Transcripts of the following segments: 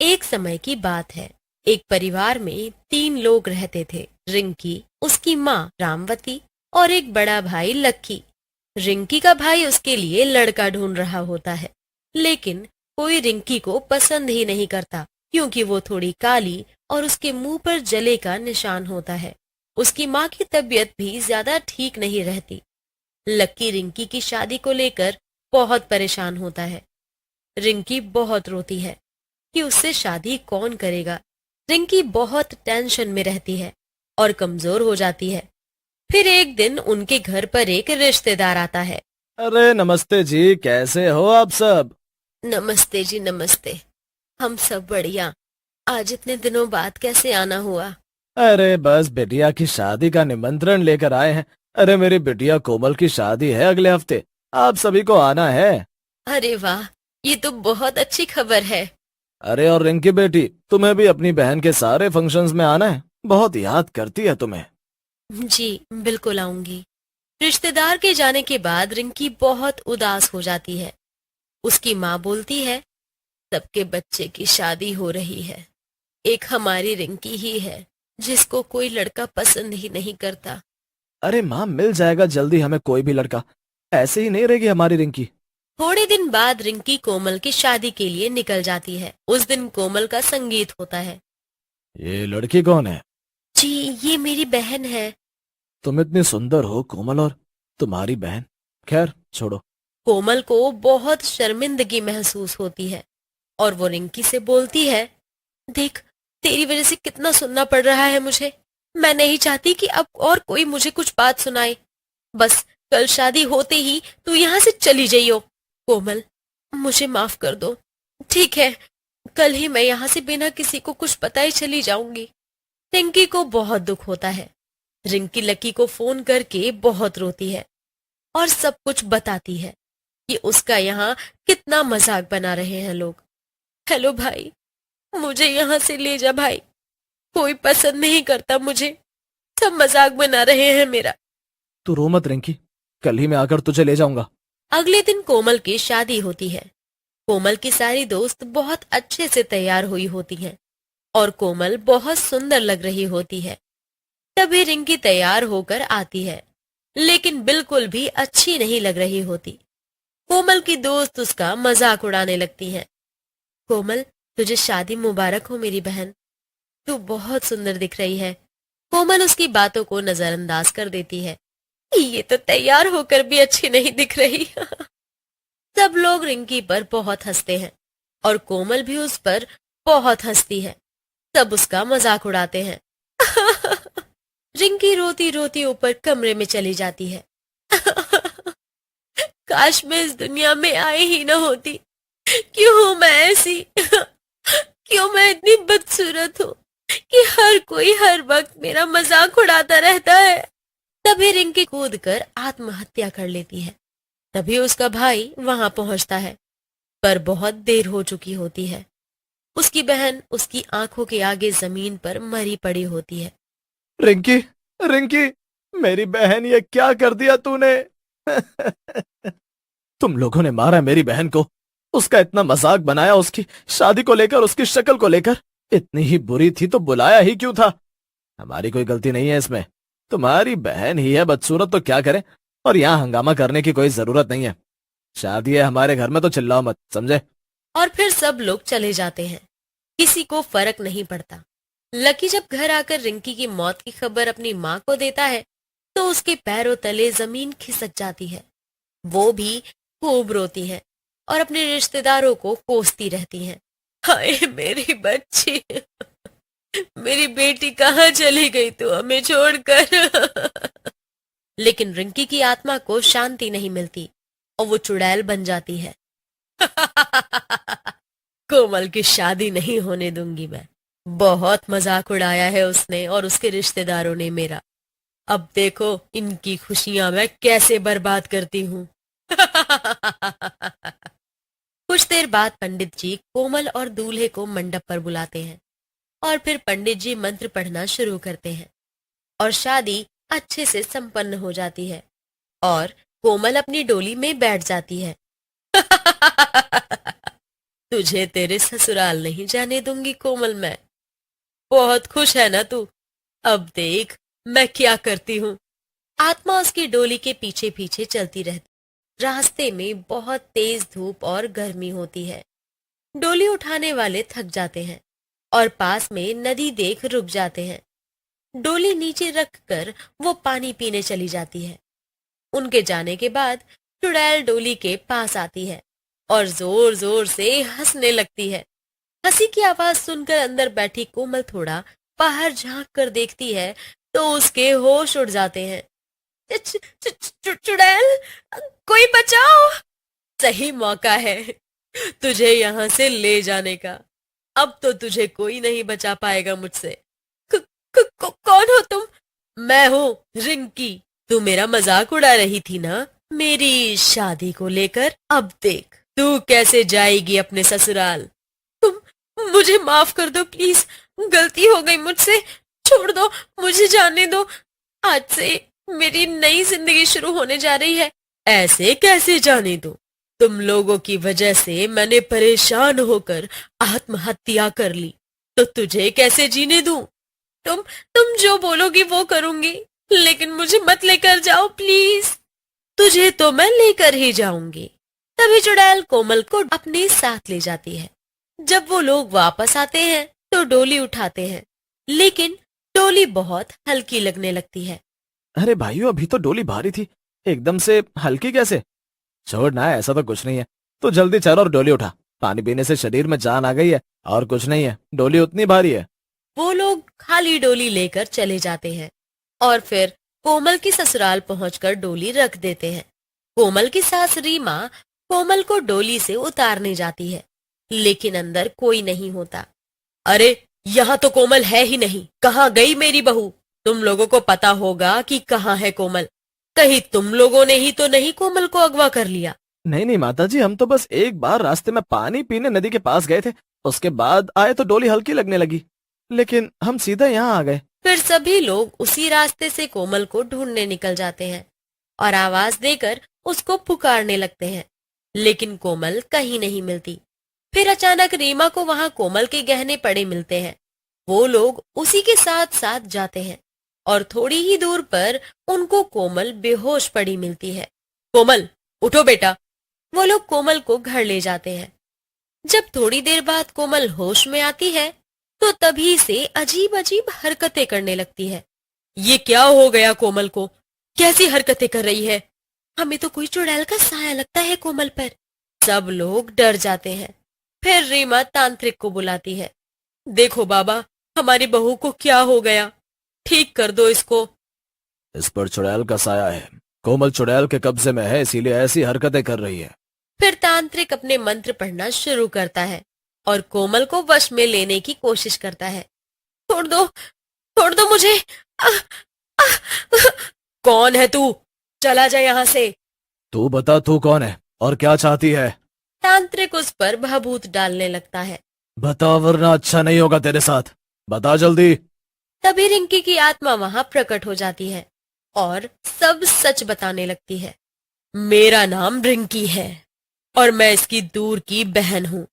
एक समय की बात है। एक परिवार में 3 लोग रहते थे। रिंकी, उसकी माँ रामवती और एक बड़ा भाई लक्की। रिंकी का भाई उसके लिए लड़का ढूंढ रहा होता है, लेकिन कोई रिंकी को पसंद ही नहीं करता, क्योंकि वो थोड़ी काली और उसके मुंह पर जले का निशान होता है। उसकी माँ की तबीयत भी ज्यादा ठीक नहीं रहती। लक्की रिंकी की शादी को लेकर बहुत परेशान होता है। रिंकी बहुत रोती है कि उससे शादी कौन करेगा। रिंकी बहुत टेंशन में रहती है और कमजोर हो जाती है। फिर एक दिन उनके घर पर एक रिश्तेदार आता है। अरे नमस्ते जी, कैसे हो आप सब। नमस्ते जी, नमस्ते। हम सब बढ़िया। आज इतने दिनों बाद कैसे आना हुआ? अरे बस बिटिया की शादी का निमंत्रण लेकर आए हैं। अरे मेरी बिटिया कोमल की शादी है अगले हफ्ते। आप सभी को आना है। अरे वाह, ये तो बहुत अच्छी खबर है। अरे और रिंकी बेटी, तुम्हें भी अपनी बहन के सारे फंक्शंस में आना है। बहुत याद करती है तुम्हें। जी, बिल्कुल आऊंगी। रिश्तेदार के जाने के बाद रिंकी बहुत उदास हो जाती है। उसकी माँ बोलती है, सबके बच्चे की शादी हो रही है, एक हमारी रिंकी ही है जिसको कोई लड़का पसंद ही नहीं करता। अरे माँ, मिल जाएगा जल्दी हमें कोई भी लड़का। ऐसे ही नहीं रहेगी हमारी रिंकी। थोड़े दिन बाद रिंकी कोमल की शादी के लिए निकल जाती है। उस दिन कोमल का संगीत होता है। ये लड़की कौन है? जी, ये मेरी बहन है। तुम इतनी सुंदर हो कोमल, और तुम्हारी बहन। खैर छोड़ो। कोमल को बहुत शर्मिंदगी महसूस होती है और वो रिंकी से बोलती है, देख, तेरी वजह से कितना सुनना पड़ रहा है मुझे। मैं नहीं चाहती कि अब और कोई मुझे कुछ बात सुनाए। बस कल शादी होते ही तू यहाँ से चली जाइयो। कोमल, मुझे माफ कर दो। ठीक है, कल ही मैं यहाँ से बिना किसी को कुछ बताए चली जाऊंगी। रिंकी को बहुत दुख होता है। रिंकी लकी को फोन करके बहुत रोती है और सब कुछ बताती है कि उसका यहाँ कितना मजाक बना रहे हैं लोग। हेलो भाई, मुझे यहाँ से ले जा भाई, कोई पसंद नहीं करता मुझे, सब मजाक बना रहे हैं मेरा। तू रो मत रिंकी, कल ही मैं आकर तुझे ले जाऊंगा। अगले दिन कोमल की शादी होती है। कोमल की सारी दोस्त बहुत अच्छे से तैयार हुई होती हैं और कोमल बहुत सुंदर लग रही होती है। तभी रिंकी तैयार होकर आती है, लेकिन बिल्कुल भी अच्छी नहीं लग रही होती। कोमल की दोस्त उसका मजाक उड़ाने लगती हैं। कोमल, तुझे शादी मुबारक हो मेरी बहन, तू बहुत सुंदर दिख रही है। कोमल उसकी बातों को नजरअंदाज कर देती है। ये तो तैयार होकर भी अच्छी नहीं दिख रही। सब लोग रिंकी पर बहुत हंसते हैं और कोमल भी उस पर बहुत हंसती है। सब उसका मजाक उड़ाते हैं। रिंकी रोती रोती ऊपर कमरे में चली जाती है। काश मैं इस दुनिया में आई ही न होती। क्यों हूं मैं ऐसी? क्यों मैं इतनी बदसूरत हूँ कि हर कोई हर वक्त मेरा मजाक उड़ाता रहता है? तभी रिंकी कूद कर आत्महत्या कर लेती है। तभी उसका भाई वहां पहुंचता है, पर बहुत देर हो चुकी होती है। उसकी बहन उसकी आंखों के आगे जमीन पर मरी पड़ी होती है। रिंकी, रिंकी, मेरी बहन, ये क्या कर दिया तूने। तुम लोगों ने मारा मेरी बहन को। उसका इतना मजाक बनाया, उसकी शादी को लेकर, उसकी शक्ल को लेकर। इतनी ही बुरी थी तो बुलाया ही क्यों था। हमारी कोई गलती नहीं है इसमें। तुम्हारी बहन ही है बदसूरत तो क्या करे। और यहाँ हंगामा करने की कोई जरूरत नहीं है। शादी है हमारे घर में तो चिल्लाओ मत, समझे। और फिर सब लोग चले जाते हैं। किसी को फर्क नहीं पड़ता। लकी जब घर आकर रिंकी की मौत की खबर अपनी माँ को देता है, तो उसके पैरों तले जमीन खिसक जाती है। वो भी खूब रोती है और अपने रिश्तेदारों को कोसती रहती हैं। हाय मेरी बच्ची, मेरी बेटी कहाँ चली गई तू हमें छोड़कर? लेकिन रिंकी की आत्मा को शांति नहीं मिलती और वो चुड़ैल बन जाती है। कोमल की शादी नहीं होने दूंगी मैं। बहुत मजाक उड़ाया है उसने और उसके रिश्तेदारों ने मेरा। अब देखो इनकी खुशियां मैं कैसे बर्बाद करती हूँ। कुछ देर बाद पंडित जी कोमल और दूल्हे को मंडप पर बुलाते हैं और फिर पंडित जी मंत्र पढ़ना शुरू करते हैं और शादी अच्छे से संपन्न हो जाती है और कोमल अपनी डोली में बैठ जाती है। तुझे तेरे ससुराल नहीं जाने दूंगी कोमल मैं। बहुत खुश है ना तू? अब देख मैं क्या करती हूँ। आत्मा उसकी डोली के पीछे पीछे चलती रहती। रास्ते में बहुत तेज धूप और गर्मी होती है। डोली उठाने वाले थक जाते हैं और पास में नदी देख रुक जाते हैं। डोली नीचे रखकर वो पानी पीने चली जाती है। उनके जाने के बाद चुड़ैल डोली के पास आती है और जोर जोर से हंसने लगती है। हंसी की आवाज सुनकर अंदर बैठी कोमल थोड़ा बाहर झांक कर देखती है तो उसके होश उड़ जाते हैं। चुड़ैल, कोई बचाओ! सही मौका है तुझे यहाँ से ले जाने का। अब तो तुझे कोई नहीं बचा पाएगा मुझसे। कौन हो तुम? मैं हूँ रिंकी। तू मेरा मजाक उड़ा रही थी ना मेरी शादी को लेकर। अब देख तू कैसे जाएगी अपने ससुराल। तुम मुझे माफ कर दो प्लीज, गलती हो गई मुझसे। छोड़ दो, मुझे जाने दो। आज से मेरी नई जिंदगी शुरू होने जा रही है। ऐसे कैसे जाने दो? तुम लोगों की वजह से मैंने परेशान होकर आत्महत्या कर ली, तो तुझे कैसे जीने दूं? तुम जो बोलोगी वो करूंगी, लेकिन मुझे मत लेकर जाओ प्लीज। तुझे तो मैं लेकर ही जाऊंगी। तभी चुड़ैल कोमल को अपने साथ ले जाती है। जब वो लोग वापस आते हैं तो डोली उठाते हैं, लेकिन डोली बहुत हल्की लगने लगती है। अरे भाइयों, अभी तो डोली भारी थी, एकदम से हल्की कैसे? छोड़ ना, ऐसा तो कुछ नहीं है। तो जल्दी चल और डोली उठा। पानी पीने से शरीर में जान आ गई है और कुछ नहीं है, डोली उतनी भारी है। वो लोग खाली डोली लेकर चले जाते हैं और फिर कोमल की ससुराल पहुंचकर डोली रख देते हैं। कोमल की सास रीमा कोमल को डोली से उतारने जाती है, लेकिन अंदर कोई नहीं होता। अरे यहाँ तो कोमल है ही नहीं, कहाँ गई मेरी बहू? तुम लोगों को पता होगा कि कहाँ है कोमल। कहीं तुम लोगों ने ही तो नहीं कोमल को अगवा कर लिया? नहीं नहीं माताजी, हम तो बस एक बार रास्ते में पानी पीने नदी के पास गए थे, उसके बाद आए तो डोली हल्की लगने लगी, लेकिन हम सीधा यहाँ आ गए। फिर सभी लोग उसी रास्ते से कोमल को ढूंढने निकल जाते हैं और आवाज देकर उसको पुकारने लगते हैं, लेकिन कोमल कहीं नहीं मिलती। फिर अचानक रीमा को वहां कोमल के गहने पड़े मिलते हैं। वो लोग उसी के साथ साथ जाते हैं और थोड़ी ही दूर पर उनको कोमल बेहोश पड़ी मिलती है। कोमल, उठो बेटा। वो लोग कोमल को घर ले जाते हैं। जब थोड़ी देर बाद कोमल होश में आती है तो तभी से अजीब अजीब हरकतें करने लगती है। ये क्या हो गया कोमल को? कैसी हरकतें कर रही है? हमें तो कोई चुड़ैल का साया लगता है कोमल पर। सब लोग डर जाते हैं। फिर रीमा तांत्रिक को बुलाती है। देखो बाबा, हमारी बहू को क्या हो गया, ठीक कर दो इसको। इस पर चुड़ैल का साया है, कोमल चुड़ैल के कब्जे में है, इसीलिए ऐसी हरकतें कर रही है। फिर तांत्रिक अपने मंत्र पढ़ना शुरू करता है और कोमल को वश में लेने की कोशिश करता है। छोड़ दो मुझे। आह, आह, कौन है तू? चला जा यहाँ से। तू बता, तू कौन है और क्या चाहती है? तांत्रिक उस पर भभूत डालने लगता है। बता, वरना अच्छा नहीं होगा तेरे साथ। बता जल्दी। तभी रिंकी की आत्मा वहां प्रकट हो जाती है और सब सच बताने लगती है। मेरा नाम रिंकी है और मैं इसकी दूर की बहन हूँ।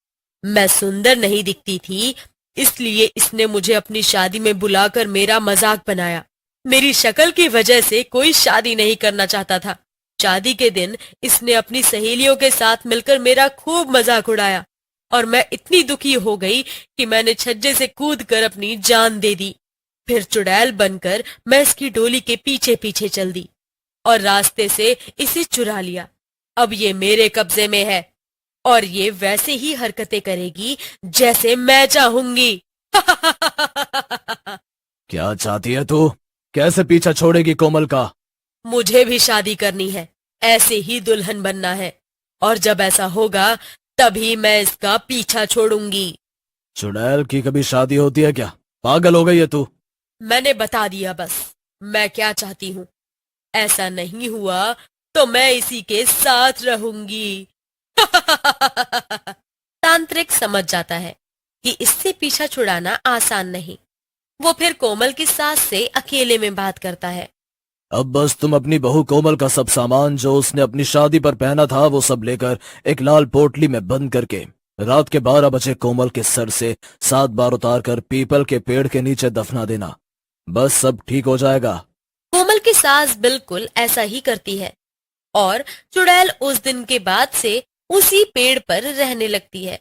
मैं सुंदर नहीं दिखती थी, इसलिए इसने मुझे अपनी शादी में बुलाकर मेरा मजाक बनाया। मेरी शक्ल की वजह से कोई शादी नहीं करना चाहता था। शादी के दिन इसने अपनी सहेलियों के साथ मिलकर मेरा खूब मजाक उड़ाया और मैं इतनी दुखी हो गई कि मैंने छज्जे से कूदकर अपनी जान दे दी। फिर चुड़ैल बनकर मैं इसकी डोली के पीछे पीछे चल दी और रास्ते से इसे चुरा लिया। अब ये मेरे कब्जे में है और ये वैसे ही हरकतें करेगी जैसे मैं चाहूंगी। क्या चाहती है तू? कैसे पीछा छोड़ेगी कोमल का? मुझे भी शादी करनी है, ऐसे ही दुल्हन बनना है और जब ऐसा होगा तभी मैं इसका पीछा छोड़ूंगी। चुड़ैल की कभी शादी होती है क्या? पागल हो गई है तू? मैंने बता दिया बस, मैं क्या चाहती हूँ। ऐसा नहीं हुआ तो मैं इसी के साथ रहूंगी। तांत्रिक समझ जाता है कि इससे पीछा छुड़ाना आसान नहीं। वो फिर कोमल की सास से अकेले में बात करता है। अब बस तुम अपनी बहू कोमल का सब सामान जो उसने अपनी शादी पर पहना था वो सब लेकर एक लाल पोटली में बंद करके रात के 12 बजे कोमल के सर से 7 बार उतारकर पीपल के पेड़ के नीचे दफना देना, बस सब ठीक हो जाएगा। कोमल की सास बिल्कुल ऐसा ही करती है और चुड़ैल उस दिन के बाद से उसी पेड़ पर रहने लगती है।